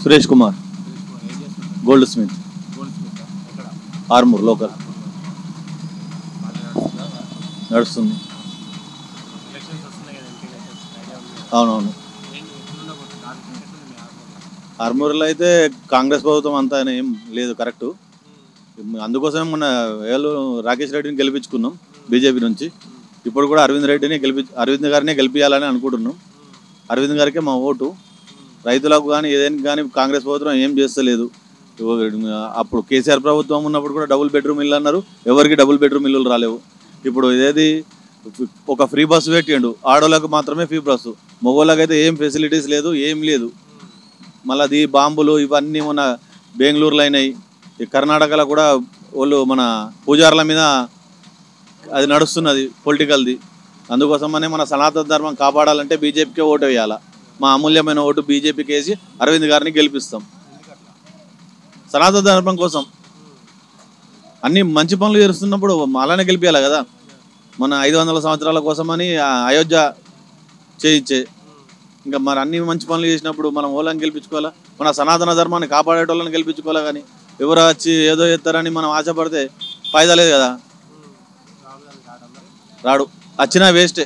Suresh Kumar gold Smith Armoor local నడుస్తుంది. అవునవును, ఆర్మూర్లో అయితే కాంగ్రెస్ ప్రభుత్వం అంతా ఏం లేదు కరెక్టు. అందుకోసమే మొన్న రాకేష్ రెడ్డిని గెలిపించుకున్నాం బీజేపీ నుంచి. ఇప్పుడు కూడా అరవింద్ గారినే గెలిపించాలని అనుకుంటున్నాం. అరవింద్ గారికే మా ఓటు. రైతులకు కానీ ఏదైనా కానీ కాంగ్రెస్ ప్రభుత్వం ఏం చేస్తలేదు. అప్పుడు కేసీఆర్ ప్రభుత్వం ఉన్నప్పుడు కూడా డబుల్ బెడ్రూమ్ ఇల్లు అన్నారు, ఎవరికి డబుల్ బెడ్రూమ్ ఇల్లులు రాలేవు. ఇప్పుడు ఇదేది ఒక ఫ్రీ బస్సు పెట్టిండు, ఆడోళ్ళకు మాత్రమే ఫ్రీ బస్సు, మగవాళ్ళకి అయితే ఏం ఫెసిలిటీస్ లేదు, ఏం లేదు. మళ్ళీ బాంబులు ఇవన్నీ మన బెంగళూరులో అయినాయి. ఈ కర్ణాటకలో కూడా వాళ్ళు మన పూజారుల మీద అది నడుస్తున్నది పొలిటికల్ది. అందుకోసమనే మన సనాతన ధర్మం కాపాడాలంటే బీజేపీకే ఓటు వేయాలి. మా అమూల్యమైన ఓటు బీజేపీకి వేసి అరవింద్ గారిని గెలిపిస్తాం. సనాతన ధర్మం కోసం అన్ని మంచి పనులు చేస్తున్నప్పుడు అలానే గెలిపించాలి కదా. మన 500 సంవత్సరాల కోసమని అయోధ్య చేయించే, ఇంకా మరి అన్ని మంచి పనులు చేసినప్పుడు మనం ఓళ్ళని గెలిపించుకోవాలా, మన సనాతన ధర్మాన్ని కాపాడేటోళ్ళని గెలిపించుకోవాలా. కానీ ఎవరు వచ్చి ఏదో చేస్తారని మనం ఆశపడితే ఫాయిదా లేదు కదా. రాడు, వచ్చినా వేస్టే,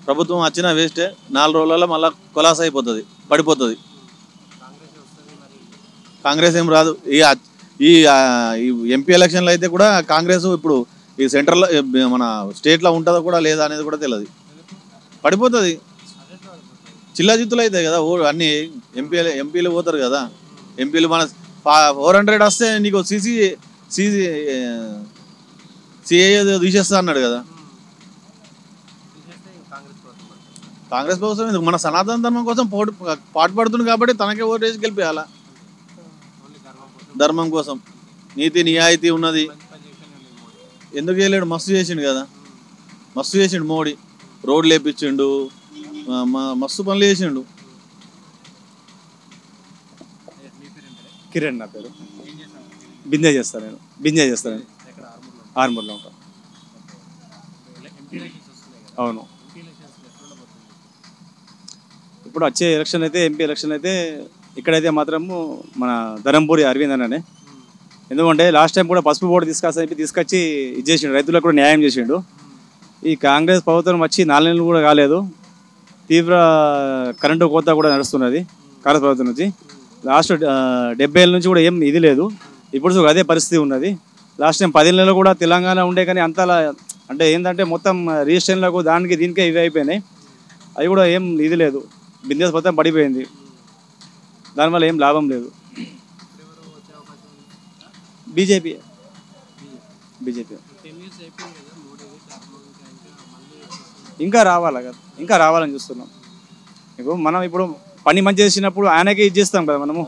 ప్రభుత్వం వచ్చినా వేస్టే. 4 రోజులలో మళ్ళీ కొలాస అయిపోతుంది, పడిపోతుంది. కాంగ్రెస్ ఏం రాదు. ఈ ఎంపీ ఎలక్షన్లో అయితే కూడా కాంగ్రెస్ ఇప్పుడు ఈ సెంట్రల్లో మన స్టేట్లో ఉంటుందో కూడా లేదా అనేది కూడా తెలియదు, పడిపోతుంది. చిల్లాజిత్తులు అవుతాయి కదా అన్ని. ఎంపీలు పోతారు కదా. ఎంపీలు మన 400 వస్తే నీకు సిఏ తీసేస్తా అన్నాడు కదా. కాంగ్రెస్ ప్రభుత్వం మన సనాతన ధర్మం కోసం పాటుపడుతుంది కాబట్టి తనకే ఓటు వేసి గెలిపేయాలా. ధర్మం కోసం నీతి నిజాయితీ ఉన్నది. ఎందుకు చేయలేడు? మస్తు చేసిండు కదా, మస్తు చేసిండు మోడీ. రోడ్లు వేపించిండు, మస్తు పనులు చేసిండు. కిరణ్ నా పేరు. బింజే చేస్తాను నేను ఆర్మూర్లో ఉంటాను. అవును, ఇప్పుడు వచ్చే ఎలక్షన్ అయితే ఎంపీ ఎలక్షన్ అయితే ఇక్కడైతే మాత్రము మన ధరంపూరి అరవింద్ అన్ననే. ఎందుకంటే లాస్ట్ టైం కూడా పసుపు బోర్డు తీసుకొచ్చి ఇది చేసిండు, రైతులకు కూడా న్యాయం చేసిండు. ఈ కాంగ్రెస్ ప్రభుత్వం వచ్చి 4 నెలలు కూడా కాలేదు, తీవ్ర కరెంటు కోత కూడా నడుస్తున్నది కాంగ్రెస్ ప్రభుత్వం నుంచి. లాస్ట్ 70 ఏళ్ళ నుంచి కూడా ఏం ఇది లేదు. ఇప్పుడు అదే పరిస్థితి ఉన్నది. లాస్ట్ టైం 10 నెలలు కూడా తెలంగాణ ఉండే, కానీ అంతలా అంటే ఏంటంటే మొత్తం రిజిస్ట్రేషన్లకు దానికి దీనికే ఇవి అయిపోయినాయి. అవి కూడా ఏం ఇది లేదు, బిజినెస్ మొత్తం పడిపోయింది. దానివల్ల ఏం లాభం లేదు. బీజేపీ ఇంకా రావాలి కదా, ఇంకా రావాలని చూస్తున్నాం. ఇప్పుడు మనం పని మంచి చేసినప్పుడు ఆయనకే ఇది చేస్తాం కదా మనము.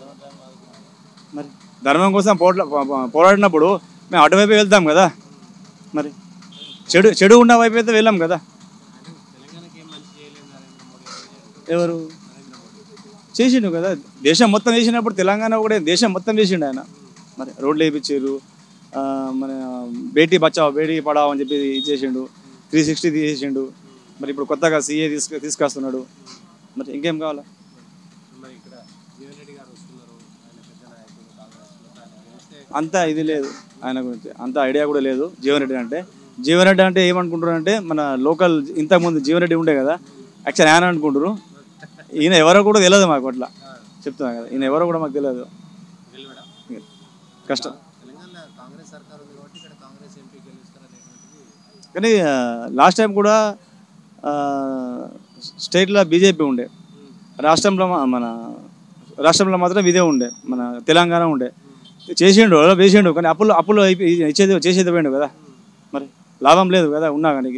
మరి ధర్మం కోసం పోరాడినప్పుడు మేము అటువైపు వెళ్తాం కదా. మరి చెడు ఉన్న వైపు అయితే వెళ్ళాం కదా. ఎవరు చేసిండు కదా, దేశం మొత్తం చేసినప్పుడు తెలంగాణ కూడా దేశం మొత్తం చేసిండు ఆయన. మరి రోడ్లు వేయించారు, మన బేటీ బచావ్ బేటీ పడావ్ అని చెప్పి ఇది చేసిండు, 360 తీసేసిండు. మరి ఇప్పుడు కొత్తగా సిఏ తీసుకొస్తున్నాడు. మరి ఇంకేం కావాలా? అంత ఇది లేదు ఆయన గురించి, అంత ఐడియా కూడా లేదు. జీవన్ రెడ్డి అంటే ఏమనుకుంటారు అంటే మన లోకల్ ఇంతకుముందు జీవన్ రెడ్డి ఉండే కదా, యాక్చువల్ ఆయన అనుకుంటారు. ఈయన ఎవరో కూడా తెలియదు మాకు, అట్లా చెప్తున్నా కదా. ఈయన ఎవరో కూడా మాకు తెలియదు, కష్టం. కానీ లాస్ట్ టైం కూడా స్టేట్లో బీజేపీ ఉండే, రాష్ట్రంలో రాష్ట్రంలో మాత్రం ఇదే ఉండే, మన తెలంగాణ ఉండే. చేసిండు, కానీ అప్పులు చేసేది పోయిండు కదా. మరి లాభం లేదు కదా ఉన్నా కానీ.